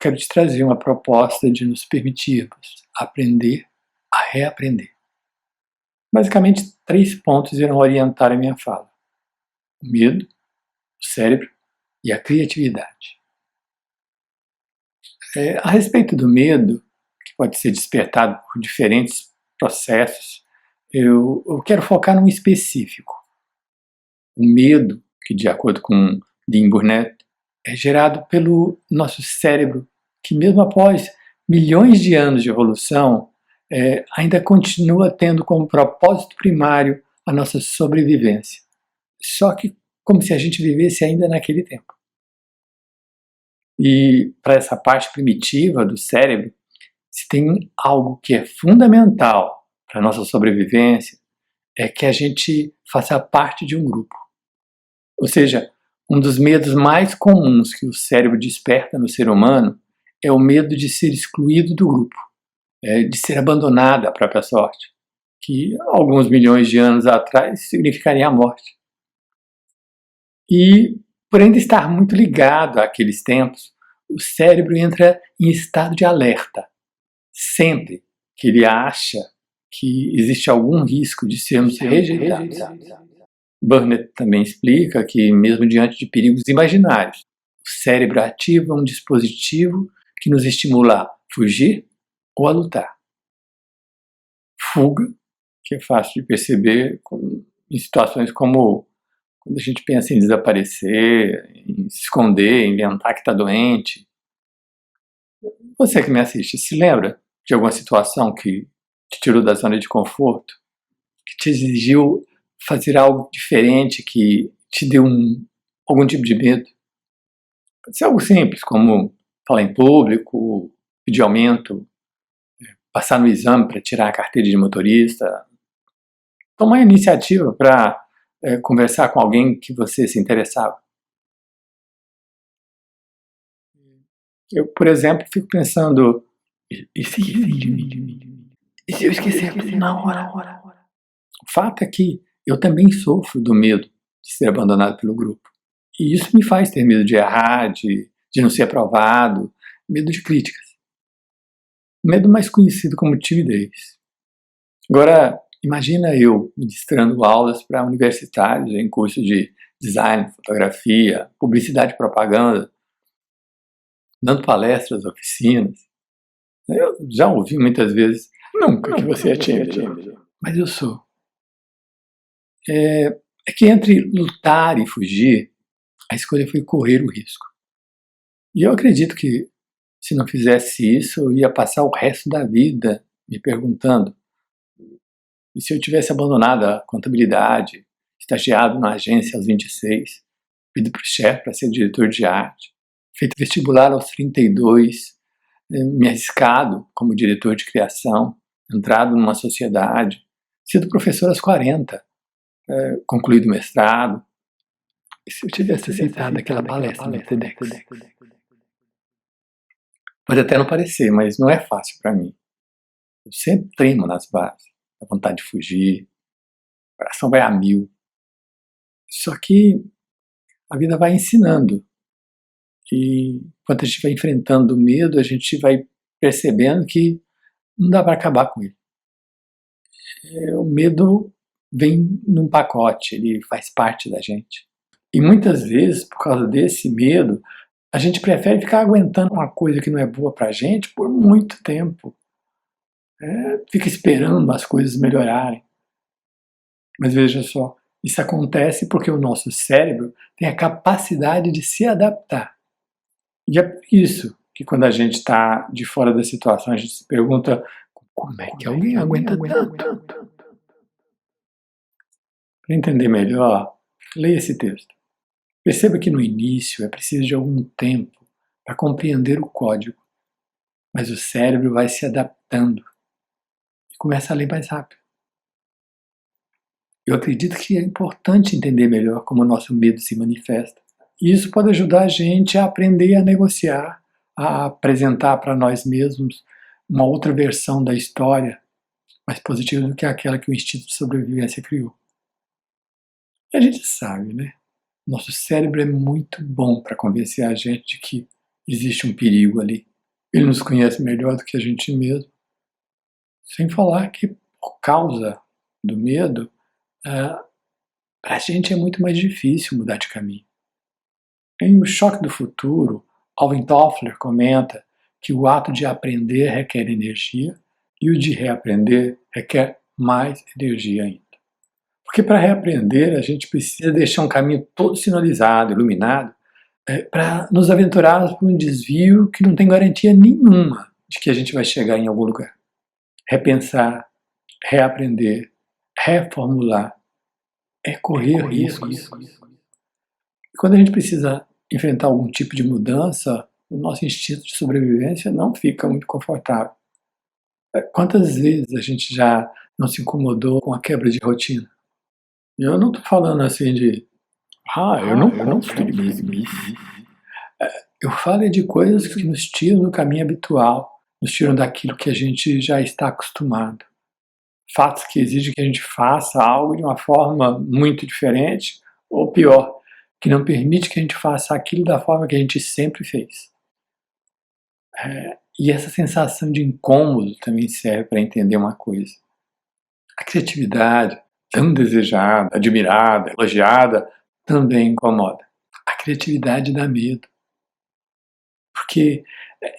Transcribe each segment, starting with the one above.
quero te trazer uma proposta de nos permitirmos aprender a reaprender. Basicamente, 3 pontos irão orientar a minha fala: o medo, o cérebro e a criatividade. A respeito do medo, que pode ser despertado por diferentes processos, eu quero focar num específico. O medo, que de acordo com Dean Burnett, é gerado pelo nosso cérebro, que mesmo após milhões de anos de evolução, ainda continua tendo como propósito primário a nossa sobrevivência. Só que como se a gente vivesse ainda naquele tempo. E para essa parte primitiva do cérebro, se tem algo que é fundamental para a nossa sobrevivência, é que a gente faça parte de um grupo. Ou seja, um dos medos mais comuns que o cérebro desperta no ser humano é o medo de ser excluído do grupo, de ser abandonado à própria sorte, que alguns milhões de anos atrás significaria a morte. E, por ainda estar muito ligado àqueles tempos, o cérebro entra em estado de alerta, sempre que ele acha que existe algum risco de sermos rejeitados. Burnett também explica que, mesmo diante de perigos imaginários, o cérebro ativa um dispositivo que nos estimula a fugir ou a lutar. Fuga, que é fácil de perceber em situações como quando a gente pensa em desaparecer, em se esconder, em inventar que está doente. Você que me assiste, se lembra de alguma situação que te tirou da zona de conforto, que te exigiu fazer algo diferente, que te deu algum tipo de medo? Pode ser algo simples, como falar em público, pedir aumento, passar no exame para tirar a carteira de motorista, tomar iniciativa para conversar com alguém que você se interessava. Eu, por exemplo, fico pensando, e se eu esquecer tudo na hora? O fato é que eu também sofro do medo de ser abandonado pelo grupo. E isso me faz ter medo de errar, de não ser aprovado, medo de críticas. Medo mais conhecido como timidez. Agora, imagina eu ministrando aulas para universitários em curso de design, fotografia, publicidade e propaganda, dando palestras, oficinas. Eu já ouvi muitas vezes, nunca que você é tímido, mas eu sou. É que entre lutar e fugir, a escolha foi correr o risco. E eu acredito que, se não fizesse isso, eu ia passar o resto da vida me perguntando: e se eu tivesse abandonado a contabilidade, estagiado na agência aos 26, pedido para o chefe para ser diretor de arte, feito vestibular aos 32, me arriscado como diretor de criação, entrado numa sociedade, sido professor aos 40, concluído o mestrado. E se eu tivesse aceitado aquela palestra no TEDx? Pode até não parecer, mas não é fácil para mim. Eu sempre tremo nas bases, a vontade de fugir, o coração vai a mil. Só que a vida vai ensinando. E enquanto a gente vai enfrentando o medo, a gente vai percebendo que não dá para acabar com ele. O medo vem num pacote, ele faz parte da gente. E muitas vezes, por causa desse medo, a gente prefere ficar aguentando uma coisa que não é boa pra gente por muito tempo. Fica esperando as coisas melhorarem. Mas veja só, isso acontece porque o nosso cérebro tem a capacidade de se adaptar. E é por isso que quando a gente está de fora da situação, a gente se pergunta: como é que alguém aguenta tanto? Para entender melhor, leia esse texto. Perceba que no início é preciso de algum tempo para compreender o código, mas o cérebro vai se adaptando e começa a ler mais rápido. Eu acredito que é importante entender melhor como o nosso medo se manifesta. E isso pode ajudar a gente a aprender a negociar, a apresentar para nós mesmos uma outra versão da história, mais positiva do que aquela que o instinto de sobrevivência criou. E a gente sabe, né? Nosso cérebro é muito bom para convencer a gente de que existe um perigo ali. Ele nos conhece melhor do que a gente mesmo. Sem falar que, por causa do medo, para a gente é muito mais difícil mudar de caminho. Em O Choque do Futuro, Alvin Toffler comenta que o ato de aprender requer energia e o de reaprender requer mais energia ainda. Porque para reaprender a gente precisa deixar um caminho todo sinalizado, iluminado, para nos aventurarmos por um desvio que não tem garantia nenhuma de que a gente vai chegar em algum lugar. Repensar, reaprender, reformular, é correr riscos. E quando a gente precisa enfrentar algum tipo de mudança, o nosso instinto de sobrevivência não fica muito confortável. Quantas vezes a gente já não se incomodou com a quebra de rotina? E eu não estou falando assim de eu não construí isso. Eu falo de coisas que nos tiram do caminho habitual, nos tiram daquilo que a gente já está acostumado. Fatos que exigem que a gente faça algo de uma forma muito diferente, ou pior, que não permite que a gente faça aquilo da forma que a gente sempre fez. E essa sensação de incômodo também serve para entender uma coisa. A criatividade, tão desejada, admirada, elogiada, também incomoda. A criatividade dá medo, porque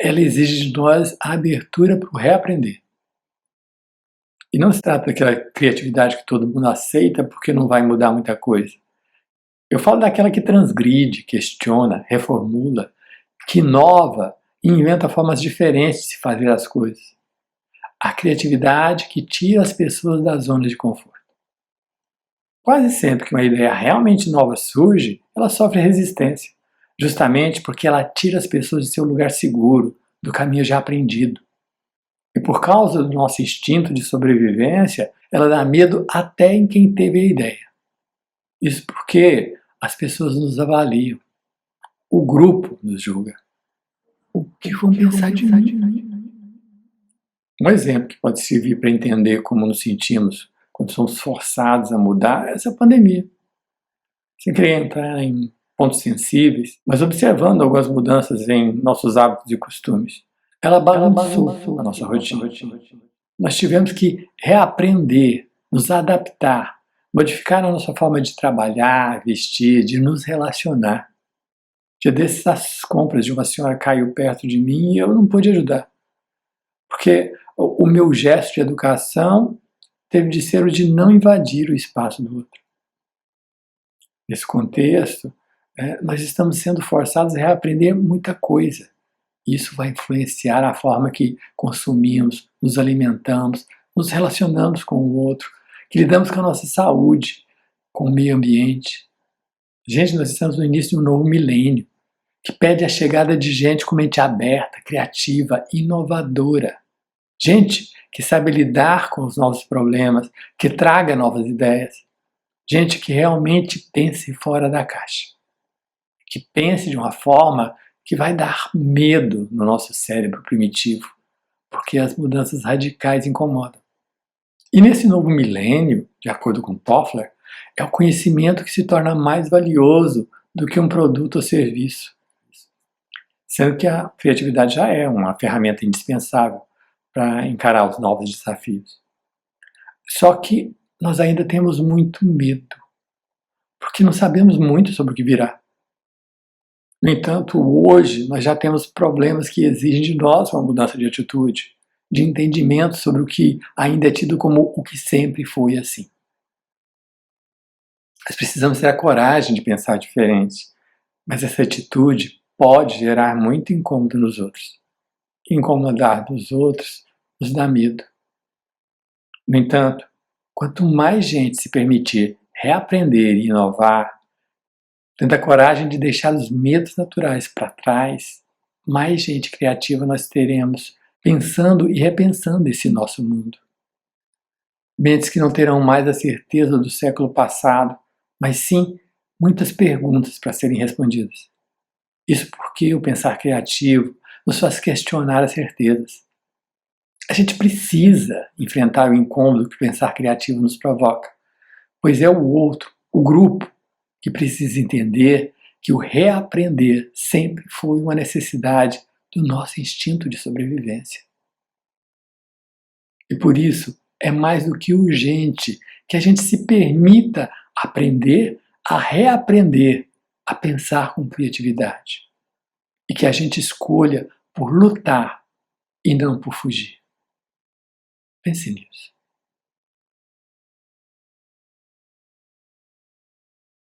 ela exige de nós a abertura para o reaprender. E não se trata daquela criatividade que todo mundo aceita porque não vai mudar muita coisa. Eu falo daquela que transgride, questiona, reformula, que inova e inventa formas diferentes de se fazer as coisas. A criatividade que tira as pessoas da zona de conforto. Quase sempre que uma ideia realmente nova surge, ela sofre resistência, justamente porque ela tira as pessoas de seu lugar seguro, do caminho já aprendido. E por causa do nosso instinto de sobrevivência, ela dá medo até em quem teve a ideia. Isso porque as pessoas nos avaliam, o grupo nos julga. O que vão pensar de mim? Um exemplo que pode servir para entender como nos sentimos quando somos forçados a mudar é essa pandemia. Sem querer entrar em pontos sensíveis, mas observando algumas mudanças em nossos hábitos e costumes, ela balançou a nossa rotina. Nós tivemos que reaprender, nos adaptar, modificar a nossa forma de trabalhar, vestir, de nos relacionar. Dia desses, as compras de uma senhora caiu perto de mim e eu não pude ajudar. Porque o meu gesto de educação teve de ser o de não invadir o espaço do outro. Nesse contexto, nós estamos sendo forçados a reaprender muita coisa. Isso vai influenciar a forma que consumimos, nos alimentamos, nos relacionamos com o outro, que lidamos com a nossa saúde, com o meio ambiente. Gente, nós estamos no início de um novo milênio, que pede a chegada de gente com mente aberta, criativa, inovadora. Gente que sabe lidar com os novos problemas, que traga novas ideias. Gente que realmente pense fora da caixa. Que pense de uma forma que vai dar medo no nosso cérebro primitivo, porque as mudanças radicais incomodam. E nesse novo milênio, de acordo com Toffler, é o conhecimento que se torna mais valioso do que um produto ou serviço. Sendo que a criatividade já é uma ferramenta indispensável para encarar os novos desafios. Só que nós ainda temos muito medo, porque não sabemos muito sobre o que virá. No entanto, hoje nós já temos problemas que exigem de nós uma mudança de atitude, de entendimento sobre o que ainda é tido como o que sempre foi assim. Nós precisamos ter a coragem de pensar diferente, mas essa atitude pode gerar muito incômodo nos outros. Incomodar dos outros nos dá medo. No entanto, quanto mais gente se permitir reaprender e inovar, tendo a coragem de deixar os medos naturais para trás, mais gente criativa nós teremos pensando e repensando esse nosso mundo. Mentes que não terão mais a certeza do século passado, mas sim muitas perguntas para serem respondidas. Isso porque o pensar criativo nos faz questionar as certezas. A gente precisa enfrentar o incômodo que o pensar criativo nos provoca, pois é o outro, o grupo, que precisa entender que o reaprender sempre foi uma necessidade do nosso instinto de sobrevivência. E por isso é mais do que urgente que a gente se permita aprender a reaprender a pensar com criatividade. E que a gente escolha por lutar e não por fugir. Pense nisso.